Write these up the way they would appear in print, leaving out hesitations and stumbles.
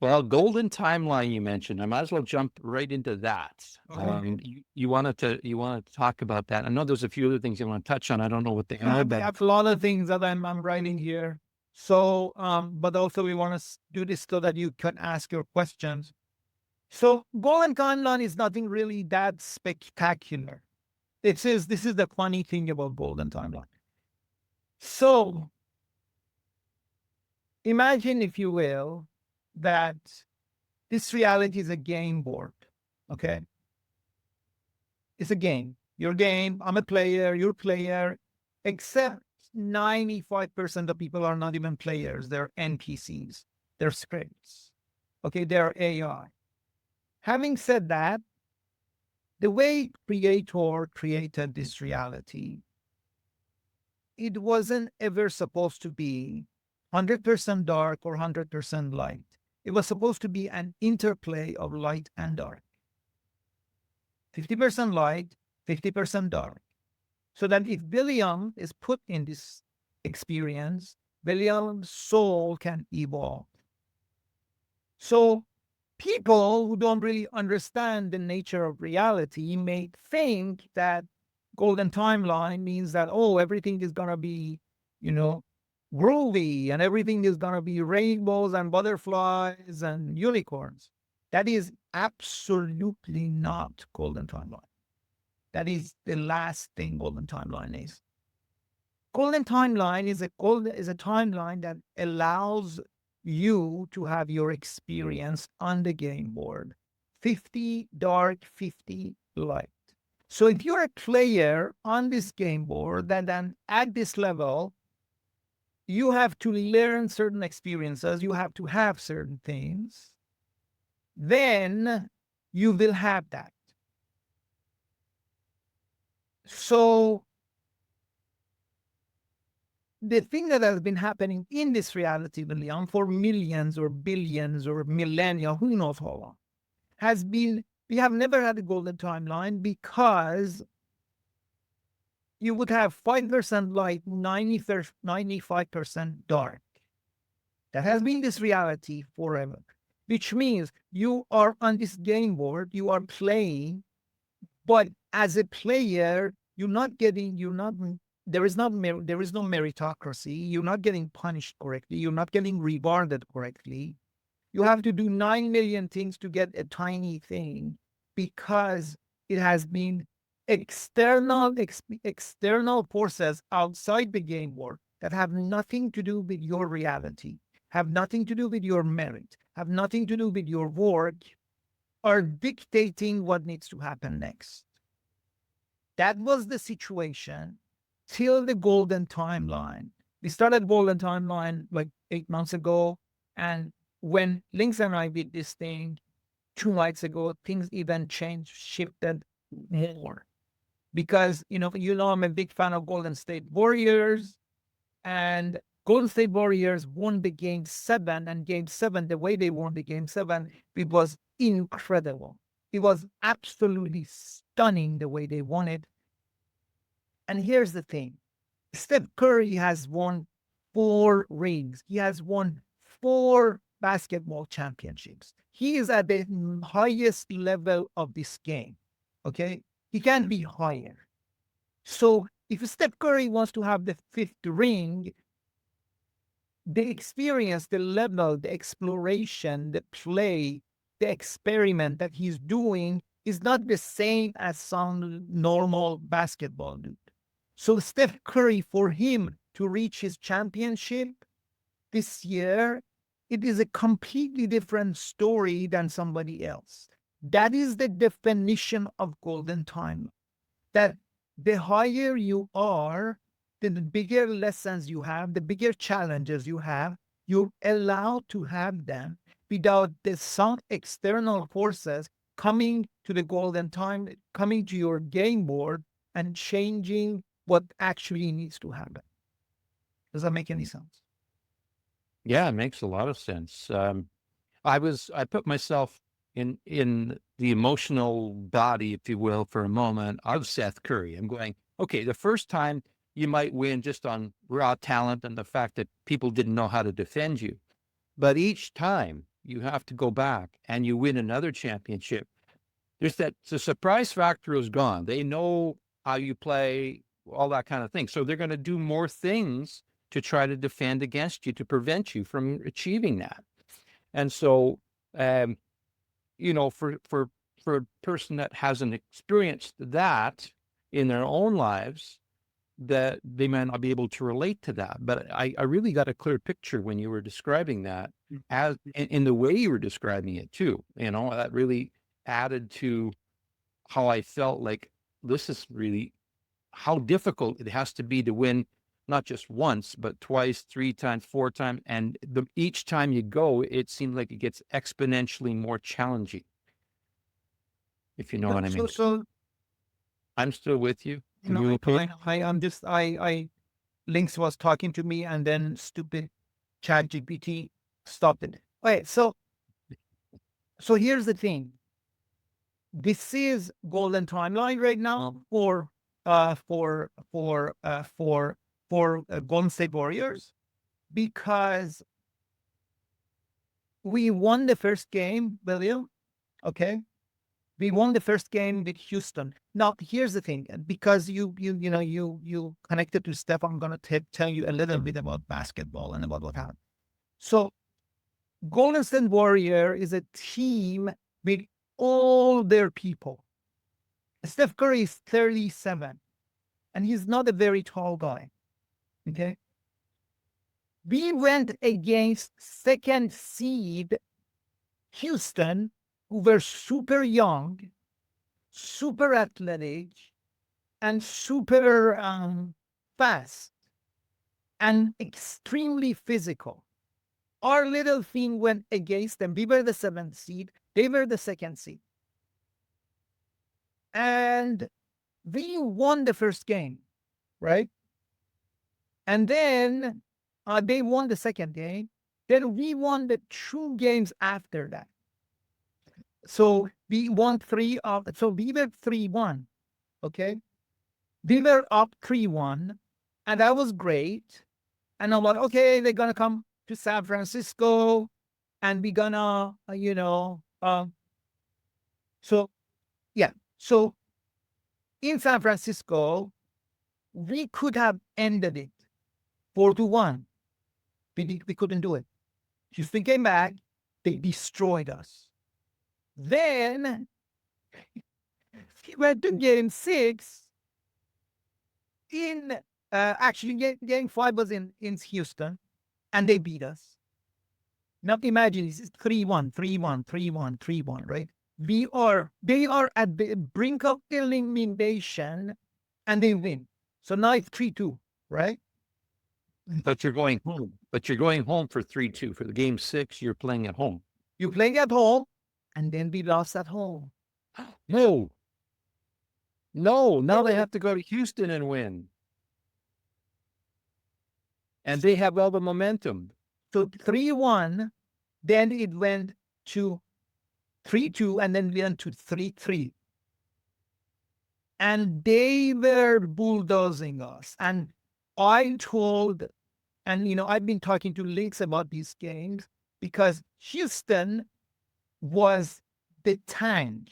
Well, golden timeline you mentioned, I might as well jump right into that. Okay. You wanted to talk about that. I know there's a few other things you want to touch on. I don't know what they are, We but have a lot of things that I'm writing here. So, but also we want to do this so that you can ask your questions. So, golden timeline is nothing really that spectacular. This is the funny thing about golden timeline. So, imagine, if you will, that this reality is a game board. Okay, it's a game. Your game. I'm a player. You're a player. Except 95% of people are not even players. They're NPCs. They're scripts. Okay, they're AI. Having said that, the way creator created this reality, it wasn't ever supposed to be 100% dark or 100% light. It was supposed to be an interplay of light and dark. 50% light, 50% dark. So that if William is put in this experience, William's soul can evolve. So people who don't really understand the nature of reality may think that golden timeline means that, oh, everything is going to be, you know, groovy and everything is going to be rainbows and butterflies and unicorns. That is absolutely not golden timeline. That is the last thing golden timeline is. Golden timeline is a timeline that allows you to have your experience on the game board. 50 dark, 50 light. So if you're a player on this game board, then at this level, you have to learn certain experiences, you have to have certain things, then you will have that. So the thing that has been happening in this reality, William, for millions or billions or millennia, who knows how long, has been we have never had a golden timeline because you would have 5% light, 95% dark. That has been this reality forever, which means you are on this game board, you are playing, but as a player, you're not, there is no meritocracy. You're not getting punished correctly. You're not getting rewarded correctly. You have to do 9 million things to get a tiny thing because it has been external forces outside the game board that have nothing to do with your reality, have nothing to do with your merit, have nothing to do with your work, are dictating what needs to happen next. That was the situation till the golden timeline. We started golden timeline like 8 months ago. And when Links and I did this thing 2 nights ago, things even changed, shifted more. Because, I'm a big fan of Golden State Warriors. And Golden State Warriors won the game 7. And game 7, the way they won the game 7, it was incredible. It was absolutely stunning the way they won it. And here's the thing. Steph Curry has won 4 rings. He has won 4 basketball championships. He is at the highest level of this game. Okay? He can't be higher. So if Steph Curry wants to have the 5th ring, the experience, the level, the exploration, the play, the experiment that he's doing is not the same as some normal basketball dude. So Steph Curry, for him to reach his championship this year, it is a completely different story than somebody else. That is the definition of golden time. That the higher you are, the bigger lessons you have, the bigger challenges you have, you're allowed to have them without some external forces coming to the golden time, coming to your game board and changing what actually needs to happen. Does that make any sense? yeah, it makes a lot of sense. I put myself in the emotional body, if you will, for a moment of Seth Curry. I'm going, okay, the first time you might win just on raw talent and the fact that people didn't know how to defend you. But each time you have to go back and you win another championship. The surprise factor is gone. They know how you play, all that kind of thing. So they're going to do more things to try to defend against you, to prevent you from achieving that. And so, um, for a person that hasn't experienced that in their own lives, that they might not be able to relate to that. But I really got a clear picture when you were describing that, as in the way you were describing it too. That really added to how I felt like this is really how difficult it has to be to win, not just once, but twice, 3 times, 4 times. And each time you go, it seems like it gets exponentially more challenging, if you know what I mean. So I'm still with you. you know, I'm just I Lynx was talking to me, and then stupid ChatGPT stopped it. Okay, so here's the thing. This is golden timeline right now for Golden State Warriors, because we won the first game, William. Okay, we won the first game with Houston. Now, here's the thing, because you connected to Steph, I'm gonna tell you a little bit about basketball and about what happened. So, Golden State Warrior is a team with all their people. Steph Curry is 37, and he's not a very tall guy. Okay, we went against second seed Houston, who were super young, super athletic, and super fast, and extremely physical. Our little team went against them. We were the 7th seed. They were the 2nd seed. And we won the first game, right? And then they won the second game. Then we won the 2 games after that. So we won so we were 3-1, okay? We were up 3-1, and that was great. And I'm like, okay, they're going to come to San Francisco, and we're going to, So in San Francisco, we could have ended it 4-1. We couldn't do it. Houston came back. They destroyed us. Then we went to game 6. Actually, game 5 was in Houston, and they beat us. Now imagine this is 3-1, 3-1, 3-1, 3-1, right? They are at the brink of elimination, and they win. So now it's 3-2, right? But you're going home. But you're going home for 3-2. For the game 6, you're playing at home. You're playing at home, and then we lost at home. No. Now they have to go to Houston and win. And they have all the momentum. So 3-1, then it went to 3-2, and then we went to 3-3. And they were bulldozing us. And I've been talking to Lynx about these games, because Houston was the tank.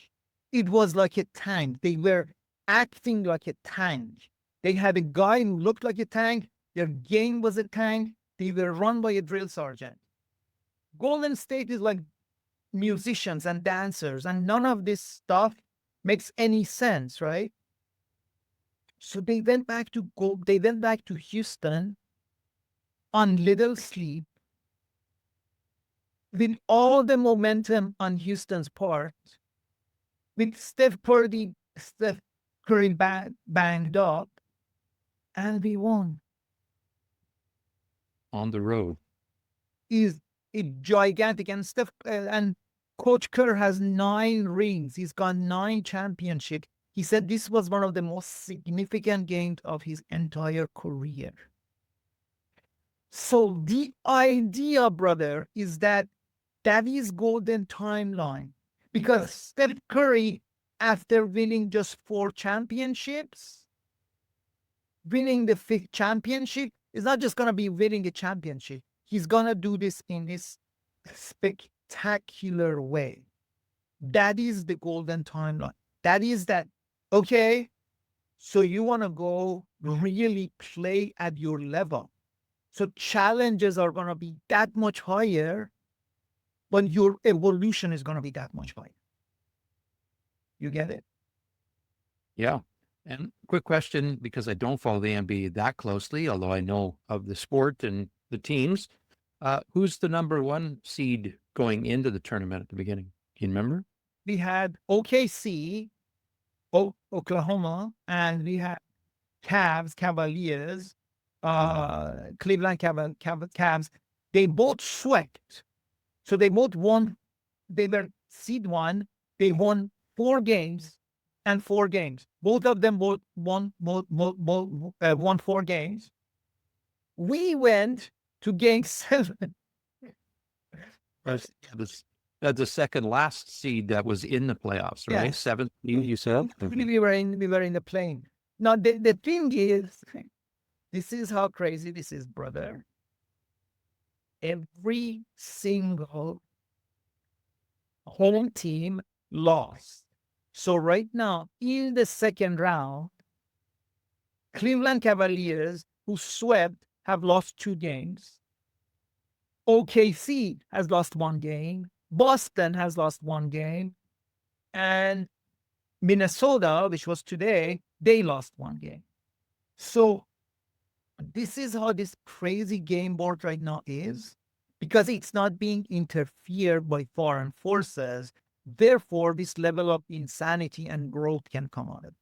It was like a tank. They were acting like a tank. They had a guy who looked like a tank. Their game was a tank. They were run by a drill sergeant. Golden State is like musicians and dancers, and none of this stuff makes any sense, right? So they went back to Houston on little sleep, with all the momentum on Houston's part, with Steph Curry banged up, and we won. On the road. Is gigantic, and and Coach Kerr has 9 rings. He's got 9 championships. He said this was one of the most significant games of his entire career. So the idea, brother, is that is golden timeline, because Steph Curry, after winning just 4 championships, winning the 5th championship, is not just going to be winning a championship. He's going to do this in this spectacular way. That is the golden timeline. That is that, okay, so you want to go really play at your level. So challenges are going to be that much higher, but your evolution is going to be that much higher. You get it? Yeah. And quick question, because I don't follow the NBA that closely, although I know of the sport and the teams. Who's the number one seed going into the tournament at the beginning? Do you remember? We had OKC, Oklahoma, and we had Cavaliers, Cleveland Cavs. They both swept. So they both won. They were seed one. They won 4 games and 4 games. Both of them both won 4 games. We went to game 7. That's the second last seed that was in the playoffs, right? Yeah. Seventh seed, you said? We were in the plane. Now the thing is, this is how crazy this is, brother. Every single home team lost. So right now, in the second round, Cleveland Cavaliers, who swept, have lost 2 games. OKC has lost 1 game. Boston has lost 1 game. And Minnesota, which was today, they lost 1 game. So this is how this crazy game board right now is, because it's not being interfered by foreign forces. Therefore, this level of insanity and growth can come out of it.